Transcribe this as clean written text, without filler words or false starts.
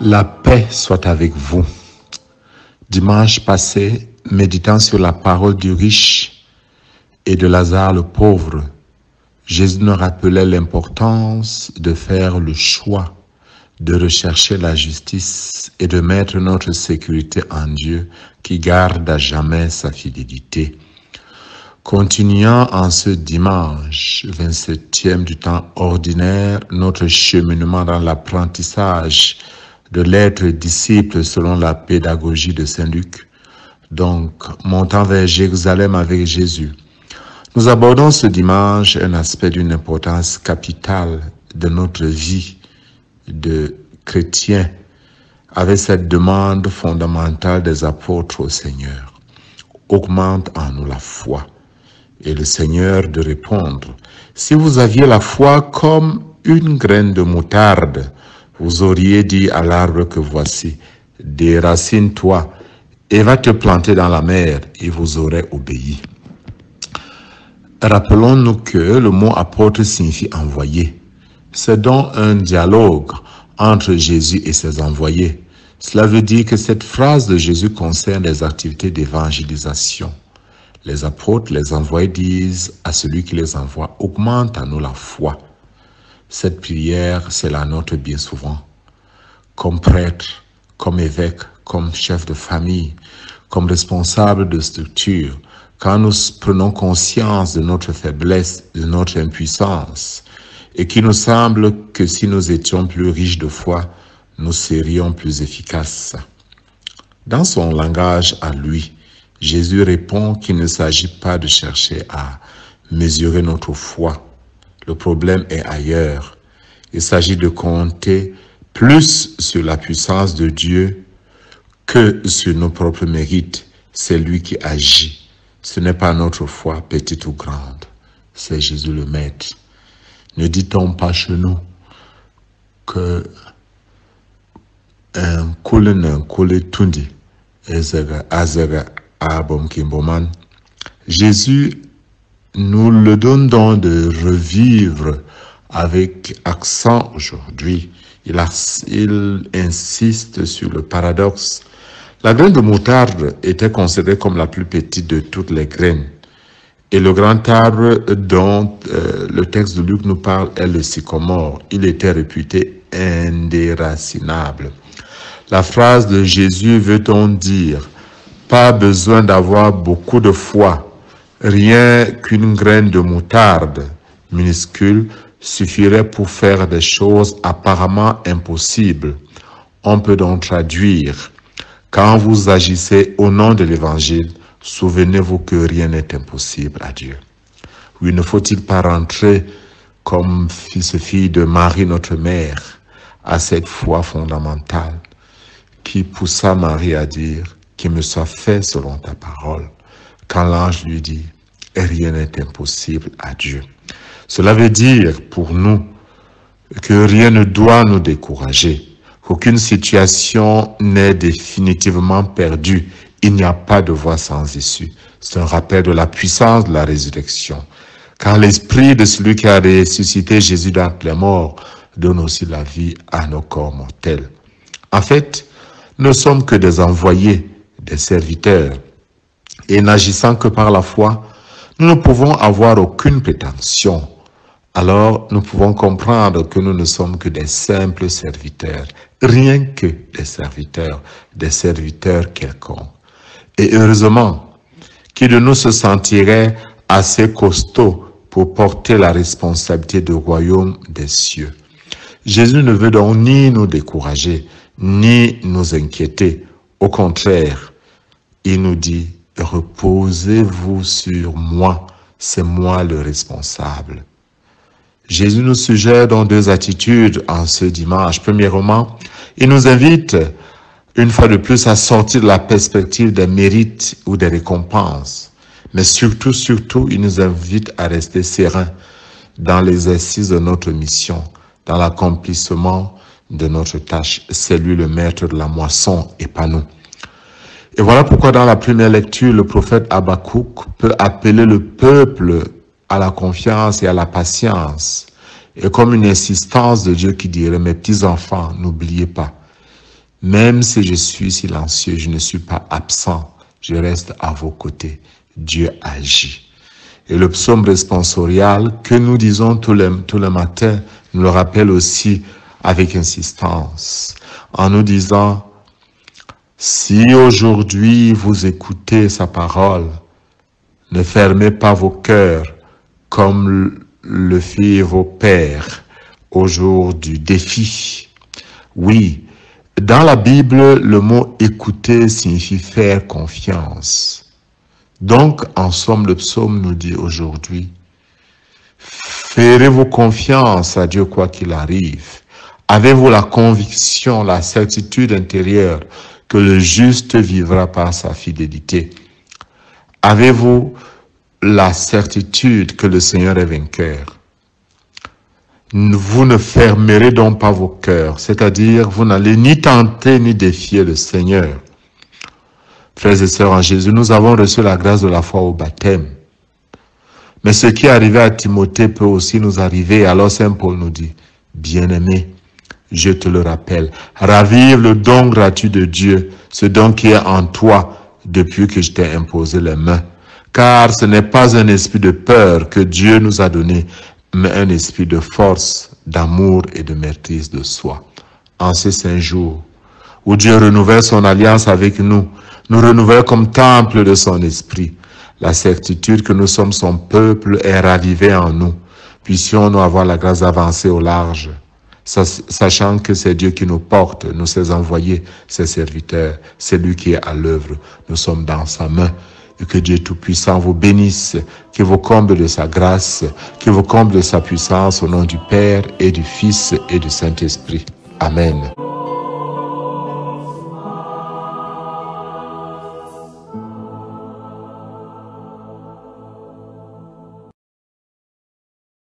La paix soit avec vous. Dimanche passé, méditant sur la parole du riche et de Lazare le pauvre, Jésus nous rappelait l'importance de faire le choix, de rechercher la justice et de mettre notre sécurité en Dieu qui garde à jamais sa fidélité. Continuant en ce dimanche 27e du temps ordinaire, notre cheminement dans l'apprentissage de l'être disciple selon la pédagogie de Saint Luc, donc montant vers Jérusalem avec Jésus. Nous abordons ce dimanche un aspect d'une importance capitale de notre vie de chrétien, avec cette demande fondamentale des apôtres au Seigneur. Augmente en nous la foi. Et le Seigneur de répondre, si vous aviez la foi comme une graine de moutarde, vous auriez dit à l'arbre que voici, déracine-toi et va te planter dans la mer, et vous aurez obéi. Rappelons-nous que le mot apôtre signifie envoyé. C'est donc un dialogue entre Jésus et ses envoyés. Cela veut dire que cette phrase de Jésus concerne les activités d'évangélisation. Les apôtres, les envoyés disent à celui qui les envoie, augmente en nous la foi. Cette prière, c'est la nôtre bien souvent. Comme prêtre, comme évêque, comme chef de famille, comme responsable de structure, quand nous prenons conscience de notre faiblesse, de notre impuissance, et qu'il nous semble que si nous étions plus riches de foi, nous serions plus efficaces. Dans son langage à lui, Jésus répond qu'il ne s'agit pas de chercher à mesurer notre foi. Le problème est ailleurs. Il s'agit de compter plus sur la puissance de Dieu que sur nos propres mérites. C'est lui qui agit. Ce n'est pas notre foi, petite ou grande. C'est Jésus le Maître. Ne dit-on pas chez nous que un koule tundi azega abom kimboman. Jésus nous le donne donc de revivre avec accent aujourd'hui. Il insiste sur le paradoxe. La graine de moutarde était considérée comme la plus petite de toutes les graines. Et le grand arbre dont le texte de Luc nous parle est le sycomore. Il était réputé indéracinable. La phrase de Jésus veut donc dire, pas besoin d'avoir beaucoup de foi. Rien qu'une graine de moutarde minuscule suffirait pour faire des choses apparemment impossibles. On peut donc traduire, quand vous agissez au nom de l'Évangile, souvenez-vous que rien n'est impossible à Dieu. Oui, ne faut-il pas rentrer comme fils-fille de Marie, notre mère, à cette foi fondamentale qui poussa Marie à dire, qu'il me soit fait selon ta parole, quand l'ange lui dit, rien n'est impossible à Dieu. Cela veut dire pour nous que rien ne doit nous décourager, qu'aucune situation n'est définitivement perdue. Il n'y a pas de voie sans issue. C'est un rappel de la puissance de la résurrection. Car l'esprit de celui qui a ressuscité Jésus d'entre les morts donne aussi la vie à nos corps mortels. En fait, nous ne sommes que des envoyés, des serviteurs. Et n'agissant que par la foi, nous ne pouvons avoir aucune prétention. Alors, nous pouvons comprendre que nous ne sommes que des simples serviteurs, rien que des serviteurs quelconques. Et heureusement, qui de nous se sentirait assez costaud pour porter la responsabilité du royaume des cieux. Jésus ne veut donc ni nous décourager, ni nous inquiéter. Au contraire, il nous dit, reposez-vous sur moi, c'est moi le responsable. Jésus nous suggère donc deux attitudes en ce dimanche. Premièrement, il nous invite une fois de plus à sortir de la perspective des mérites ou des récompenses. Mais surtout, il nous invite à rester sereins dans l'exercice de notre mission, dans l'accomplissement de notre tâche. C'est lui le maître de la moisson et pas nous. Et voilà pourquoi dans la première lecture, le prophète Habakkuk peut appeler le peuple à la confiance et à la patience. Et comme une insistance de Dieu qui dirait, mes petits enfants, n'oubliez pas, Même si je suis silencieux, je ne suis pas absent. Je reste à vos côtés. Dieu agit. Et le psaume responsorial que nous disons tout le matin nous le rappelle aussi avec insistance en nous disant: si aujourd'hui vous écoutez sa parole, ne fermez pas vos cœurs comme le firent vos pères au jour du défi. Oui, dans la Bible, le mot écouter signifie faire confiance. Donc, en somme, le psaume nous dit aujourd'hui: ferez-vous confiance à Dieu quoi qu'il arrive. Avez-vous la conviction, la certitude intérieure que le juste vivra par sa fidélité? Avez-vous la certitude que le Seigneur est vainqueur? Vous ne fermerez donc pas vos cœurs, c'est-à-dire vous n'allez ni tenter ni défier le Seigneur. Frères et sœurs en Jésus, nous avons reçu la grâce de la foi au baptême. Mais ce qui est arrivé à Timothée peut aussi nous arriver. Alors Saint Paul nous dit: bien-aimé, je te le rappelle, ravive le don gratuit de Dieu, ce don qui est en toi depuis que je t'ai imposé les mains. Car ce n'est pas un esprit de peur que Dieu nous a donné, mais un esprit de force, d'amour et de maîtrise de soi. En ces 5 jours où Dieu renouvelle son alliance avec nous, nous renouvelle comme temple de son esprit. La certitude que nous sommes son peuple est ravivée en nous. Puissions-nous avoir la grâce d'avancer au large, sachant que c'est Dieu qui nous porte, nous ses envoyés, ses serviteurs, c'est lui qui est à l'œuvre. Nous sommes dans sa main. Et que Dieu Tout-Puissant vous bénisse, qu'il vous comble de sa grâce, qu'il vous comble de sa puissance au nom du Père et du Fils et du Saint-Esprit. Amen.